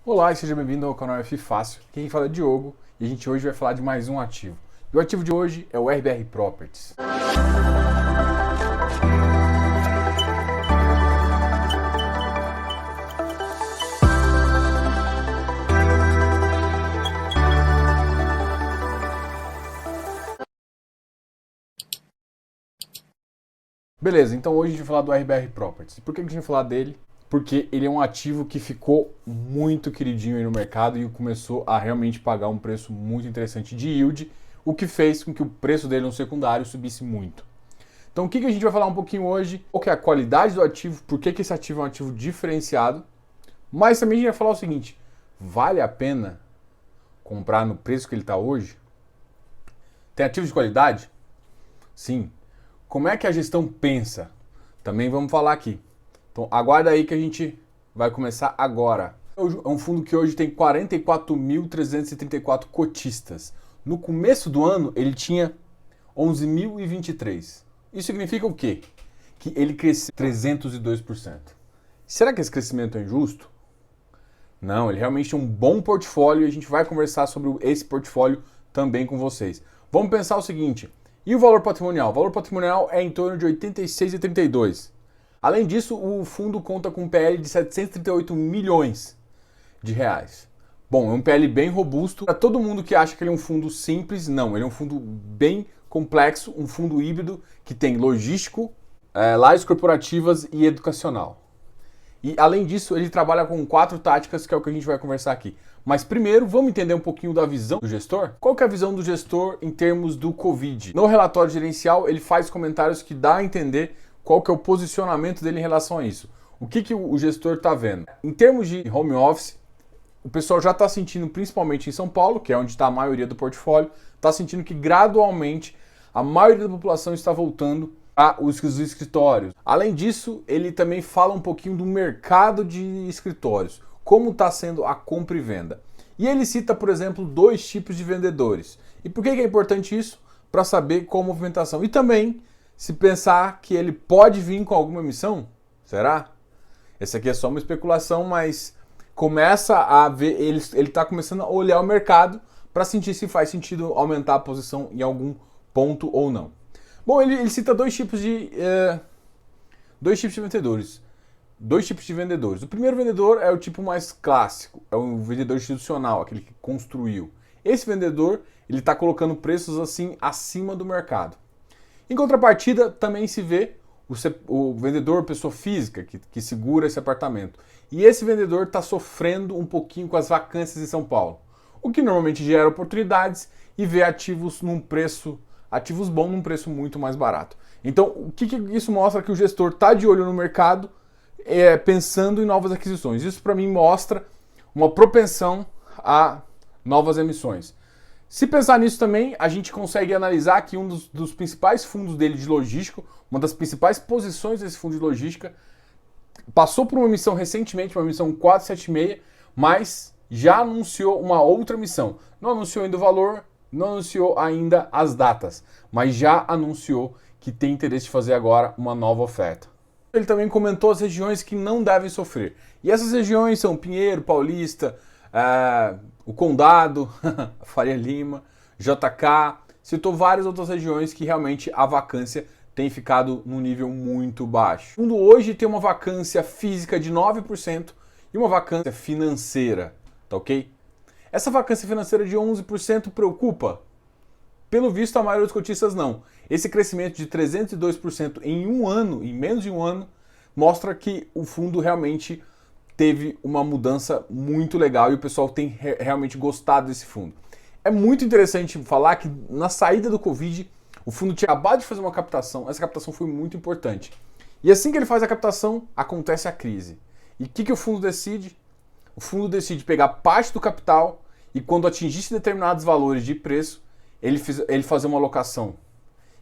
Olá e seja bem-vindo ao canal F Fácil. Quem fala é Diogo e a gente hoje vai falar de mais um ativo. E o ativo de hoje é o RBR Properties. Beleza, então hoje a gente vai falar do RBR Properties. Por que a gente vai falar dele? Porque ele é um ativo que ficou muito queridinho aí no mercado e começou a realmente pagar um preço muito interessante de yield, o que fez com que o preço dele no secundário subisse muito. Então o que a gente vai falar um pouquinho hoje? Qual que é a qualidade do ativo, por que esse ativo é um ativo diferenciado, mas também a gente vai falar o seguinte, vale a pena comprar no preço que ele está hoje? Tem ativos de qualidade? Sim. Como é que a gestão pensa? Também vamos falar aqui. Então aguarda aí que a gente vai começar agora. É um fundo que hoje tem 44.334 cotistas. No começo do ano ele tinha 11.023. Isso significa o quê? Que ele cresceu 302%. Será que esse crescimento é injusto? Não, ele realmente é um bom portfólio e a gente vai conversar sobre esse portfólio também com vocês. Vamos pensar o seguinte, e o valor patrimonial? O valor patrimonial é em torno de 86,32. Além disso, o fundo conta com um PL de 738 milhões de reais. Bom, é um PL bem robusto. Para todo mundo que acha que ele é um fundo simples, não. Ele é um fundo bem complexo, um fundo híbrido que tem logístico, lajes corporativas e educacional. E além disso, ele trabalha com 4 táticas, que é o que a gente vai conversar aqui. Mas primeiro, vamos entender um pouquinho da visão do gestor? Qual que é a visão do gestor em termos do Covid? No relatório gerencial, ele faz comentários que dá a entender qual que é o posicionamento dele em relação a isso. O que o gestor está vendo? Em termos de home office, o pessoal já está sentindo, principalmente em São Paulo, que é onde está a maioria do portfólio, está sentindo que gradualmente a maioria da população está voltando os escritórios. Além disso, ele também fala um pouquinho do mercado de escritórios, como está sendo a compra e venda. E ele cita, por exemplo, 2 tipos de vendedores. E por que é importante isso? Para saber qual a movimentação. E também se pensar que ele pode vir com alguma emissão, será? Essa aqui é só uma especulação, mas começa a ver, ele está começando a olhar o mercado para sentir se faz sentido aumentar a posição em algum ponto ou não. Bom, ele cita 2 tipos de vendedores. 2 tipos de vendedores. O primeiro vendedor é o tipo mais clássico, é o vendedor institucional, aquele que construiu. Esse vendedor, ele está colocando preços assim acima do mercado. Em contrapartida, também se vê o vendedor, pessoa física, que segura esse apartamento. E esse vendedor está sofrendo um pouquinho com as vacâncias em São Paulo, o que normalmente gera oportunidades e vê ativos bons num preço muito mais barato. Então, o que isso mostra? Que o gestor está de olho no mercado, pensando em novas aquisições. Isso, para mim, mostra uma propensão a novas emissões. Se pensar nisso também, a gente consegue analisar que um dos principais fundos dele de logística, uma das principais posições desse fundo de logística, passou por uma emissão recentemente, uma emissão 476, mas já anunciou uma outra emissão. Não anunciou ainda o valor, não anunciou ainda as datas, mas já anunciou que tem interesse de fazer agora uma nova oferta. Ele também comentou as regiões que não devem sofrer. E essas regiões são Pinheiro, Paulista, o Condado, Faria Lima, JK, citou várias outras regiões que realmente a vacância tem ficado num nível muito baixo. O fundo hoje tem uma vacância física de 9% e uma vacância financeira, tá ok? Essa vacância financeira de 11% preocupa? Pelo visto, a maioria dos cotistas não. Esse crescimento de 302% em um ano, em menos de um ano, mostra que o fundo realmente teve uma mudança muito legal e o pessoal tem realmente gostado desse fundo. É muito interessante falar que na saída do Covid, o fundo tinha acabado de fazer uma captação, essa captação foi muito importante. E assim que ele faz a captação, acontece a crise. E o que o fundo decide? O fundo decide pegar parte do capital e quando atingisse determinados valores de preço, ele fazer uma alocação.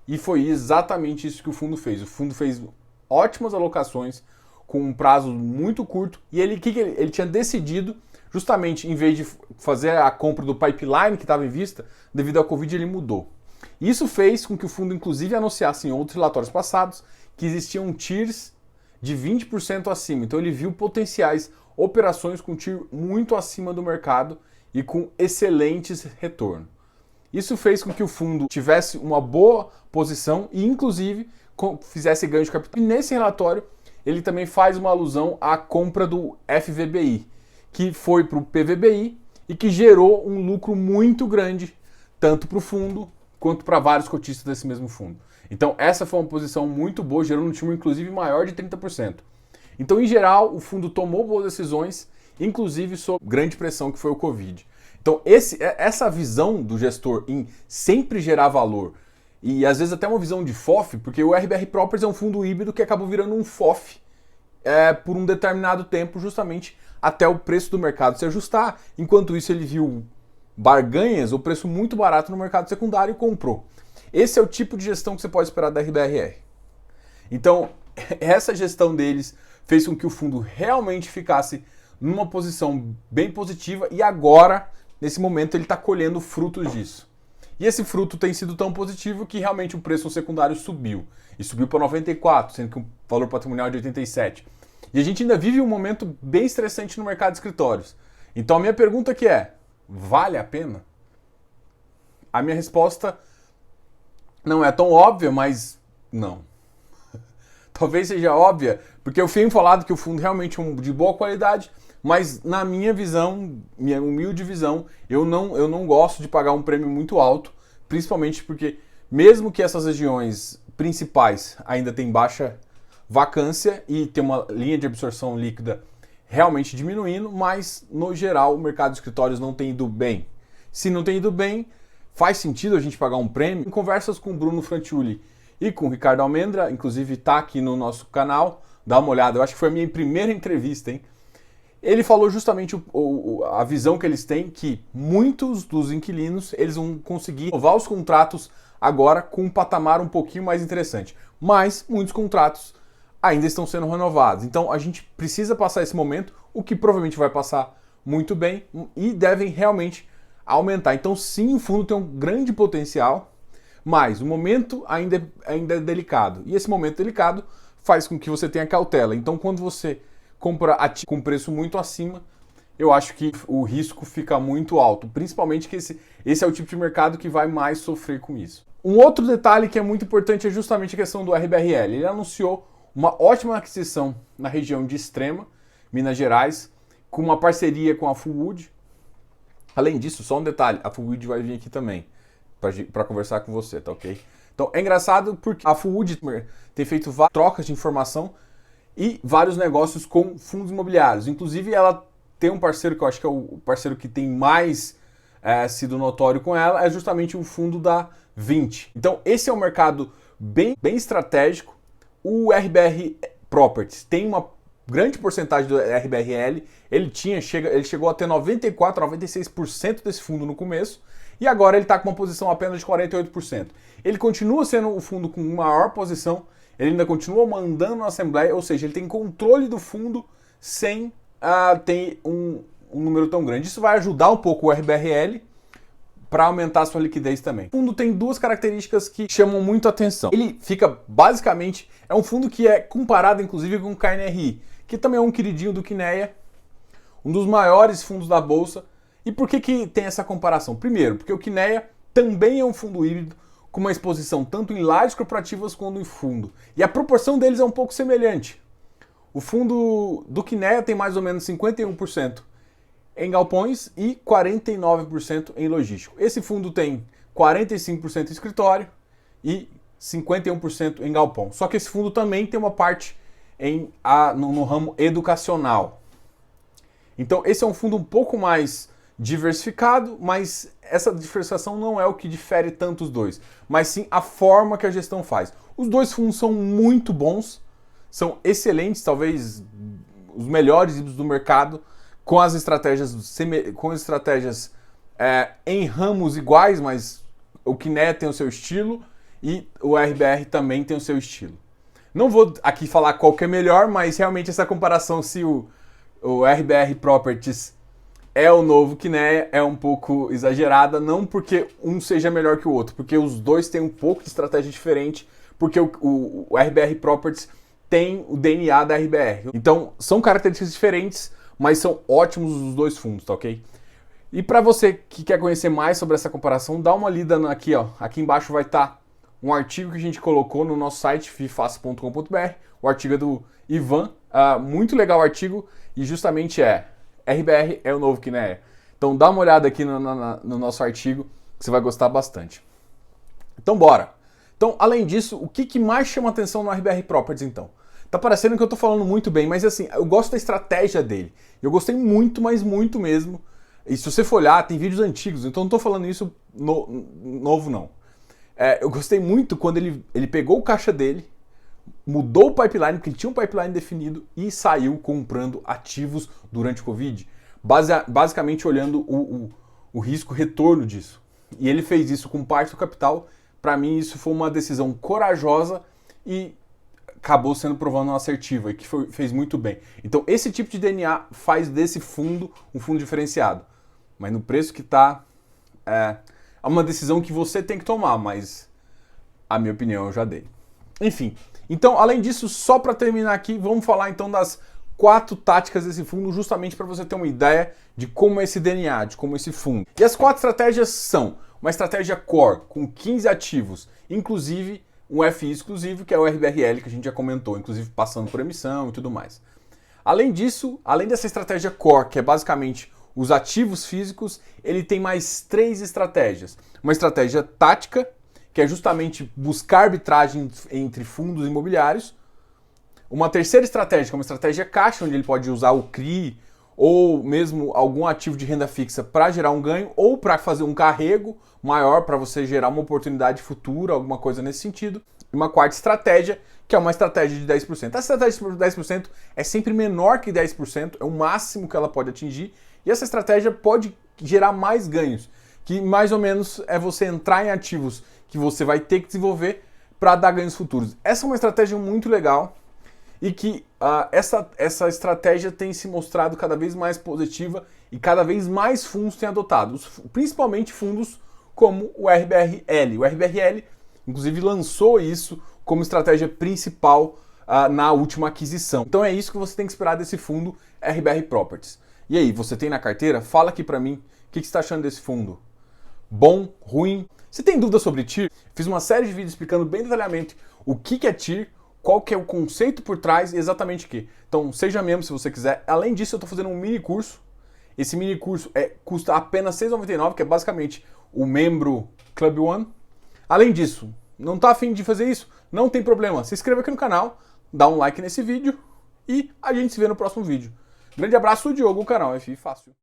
E foi exatamente isso que o fundo fez. O fundo fez ótimas alocações, com um prazo muito curto, e ele tinha decidido, justamente em vez de fazer a compra do pipeline que estava em vista, devido ao Covid ele mudou. Isso fez com que o fundo inclusive anunciasse em outros relatórios passados que existiam tiers de 20% acima, então ele viu potenciais operações com TIR muito acima do mercado e com excelentes retornos. Isso fez com que o fundo tivesse uma boa posição e, inclusive, fizesse ganho de capital. E nesse relatório, ele também faz uma alusão à compra do FVBI, que foi para o PVBI e que gerou um lucro muito grande, tanto para o fundo quanto para vários cotistas desse mesmo fundo. Então, essa foi uma posição muito boa, gerando um time, inclusive, maior de 30%. Então, em geral, o fundo tomou boas decisões, inclusive sob grande pressão que foi o Covid. Então, essa visão do gestor em sempre gerar valor, e às vezes até uma visão de FOF, porque o RBR Properties é um fundo híbrido que acabou virando um FOF por um determinado tempo, justamente até o preço do mercado se ajustar. Enquanto isso, ele viu barganhas, o preço muito barato no mercado secundário e comprou. Esse é o tipo de gestão que você pode esperar da RBRR. Então, essa gestão deles fez com que o fundo realmente ficasse numa posição bem positiva e agora, nesse momento, ele está colhendo frutos disso. E esse fruto tem sido tão positivo que realmente o preço no secundário subiu. E subiu para 94, sendo que o valor patrimonial é de 87. E a gente ainda vive um momento bem estressante no mercado de escritórios. Então a minha pergunta aqui é, vale a pena? A minha resposta não é tão óbvia, mas não. Talvez seja óbvia, porque eu tenho falado que o fundo realmente é de boa qualidade, mas na minha visão, minha humilde visão, eu não gosto de pagar um prêmio muito alto, principalmente porque mesmo que essas regiões principais ainda tenham baixa vacância e tem uma linha de absorção líquida realmente diminuindo, mas no geral o mercado de escritórios não tem ido bem. Se não tem ido bem, faz sentido a gente pagar um prêmio? Em conversas com o Bruno Frantiulli e com o Ricardo Almendra, inclusive está aqui no nosso canal, dá uma olhada, eu acho que foi a minha primeira entrevista, hein? Ele falou justamente a visão que eles têm, que muitos dos inquilinos eles vão conseguir renovar os contratos agora com um patamar um pouquinho mais interessante. Mas muitos contratos ainda estão sendo renovados. Então a gente precisa passar esse momento, o que provavelmente vai passar muito bem e devem realmente aumentar. Então sim, o fundo tem um grande potencial, mas o momento ainda é delicado. E esse momento delicado faz com que você tenha cautela. Então quando você compra com preço muito acima, eu acho que o risco fica muito alto, principalmente que esse é o tipo de mercado que vai mais sofrer com isso. Um outro detalhe que é muito importante é justamente a questão do RBRL. Ele anunciou uma ótima aquisição na região de Extrema, Minas Gerais, com uma parceria com a Fullwood. Além disso, só um detalhe, a Fullwood vai vir aqui também para conversar com você, tá ok? Então é engraçado porque a Fullwood tem feito várias trocas de informação e vários negócios com fundos imobiliários. Inclusive, ela tem um parceiro que eu acho que é o parceiro que tem mais sido notório com ela, é justamente o fundo da 20. Então, esse é um mercado bem estratégico. O RBR Properties tem uma grande porcentagem do RBRL. Ele chegou a ter 94%, 96% desse fundo no começo. E agora ele está com uma posição apenas de 48%. Ele continua sendo o fundo com maior posição. Ele ainda continua mandando na Assembleia, ou seja, ele tem controle do fundo sem ter um número tão grande. Isso vai ajudar um pouco o RBRL para aumentar a sua liquidez também. O fundo tem duas características que chamam muito a atenção. Ele fica, basicamente, é um fundo que é comparado, inclusive, com o KNRI, que também é um queridinho do Kinea, um dos maiores fundos da Bolsa. E por que tem essa comparação? Primeiro, porque o Kinea também é um fundo híbrido, com uma exposição tanto em lajes corporativas quanto em fundo. E a proporção deles é um pouco semelhante. O fundo do Kinea tem mais ou menos 51% em galpões e 49% em logístico. Esse fundo tem 45% em escritório e 51% em galpão. Só que esse fundo também tem uma parte no ramo educacional. Então esse é um fundo um pouco mais diversificado, mas essa diversificação não é o que difere tanto os dois, mas sim a forma que a gestão faz. Os dois fundos são muito bons, são excelentes, talvez os melhores do mercado, com as estratégias em ramos iguais, mas o Kinea tem o seu estilo e o RBR também tem o seu estilo. Não vou aqui falar qual que é melhor, mas realmente essa comparação, se o RBR Properties é o novo Kinea, é um pouco exagerada, não porque um seja melhor que o outro, porque os dois têm um pouco de estratégia diferente, porque o RBR Properties tem o DNA da RBR. Então, são características diferentes, mas são ótimos os dois fundos, tá ok? E para você que quer conhecer mais sobre essa comparação, dá uma lida aqui, ó. Aqui embaixo vai estar um artigo que a gente colocou no nosso site, fifácil.com.br. O artigo é do Ivan. Muito legal o artigo e justamente RBR é o novo que não é. Então dá uma olhada aqui no nosso artigo que você vai gostar bastante. Então bora! Então, além disso, o que mais chama atenção no RBR Properties então? Tá parecendo que eu tô falando muito bem, mas assim, eu gosto da estratégia dele. Eu gostei muito, mas muito mesmo. E se você for olhar, tem vídeos antigos, então não tô falando isso novo não. Eu gostei muito quando ele pegou o caixa dele, mudou o pipeline, porque ele tinha um pipeline definido e saiu comprando ativos durante o Covid, basicamente olhando o risco-retorno disso. E ele fez isso com parte do capital. Para mim isso foi uma decisão corajosa e acabou sendo provando assertiva e que fez muito bem. Então esse tipo de DNA faz desse fundo um fundo diferenciado. Mas no preço que está, é uma decisão que você tem que tomar, mas a minha opinião eu já dei. Enfim, então além disso, só para terminar aqui, vamos falar então das 4 táticas desse fundo, justamente para você ter uma ideia de como é esse DNA, de como é esse fundo. E as 4 estratégias são uma estratégia core, com 15 ativos, inclusive um FI exclusivo, que é o RBRL, que a gente já comentou, inclusive passando por emissão e tudo mais. Além disso, além dessa estratégia core, que é basicamente os ativos físicos, ele tem mais 3 estratégias. Uma estratégia tática, que é justamente buscar arbitragem entre fundos imobiliários. Uma terceira estratégia, que é uma estratégia caixa, onde ele pode usar o CRI ou mesmo algum ativo de renda fixa para gerar um ganho ou para fazer um carrego maior para você gerar uma oportunidade futura, alguma coisa nesse sentido. E uma quarta estratégia, que é uma estratégia de 10%. Essa estratégia de 10% é sempre menor que 10%, é o máximo que ela pode atingir, e essa estratégia pode gerar mais ganhos, que mais ou menos é você entrar em ativos que você vai ter que desenvolver para dar ganhos futuros. Essa é uma estratégia muito legal e que essa estratégia tem se mostrado cada vez mais positiva e cada vez mais fundos têm adotado, principalmente fundos como o RBRL. O RBRL, inclusive, lançou isso como estratégia principal na última aquisição. Então é isso que você tem que esperar desse fundo RBR Properties. E aí, você tem na carteira? Fala aqui para mim o que você está achando desse fundo. Bom? Ruim? Se tem dúvida sobre TIR, fiz uma série de vídeos explicando bem detalhadamente o que é TIR, qual que é o conceito por trás e exatamente o que. Então seja membro se você quiser. Além disso, eu estou fazendo um mini curso. Esse mini curso custa apenas R$ 6,99, que é basicamente o membro Club One. Além disso, não está afim de fazer isso? Não tem problema. Se inscreva aqui no canal, dá um like nesse vídeo e a gente se vê no próximo vídeo. Grande abraço, Diogo, o canal FI Fácil.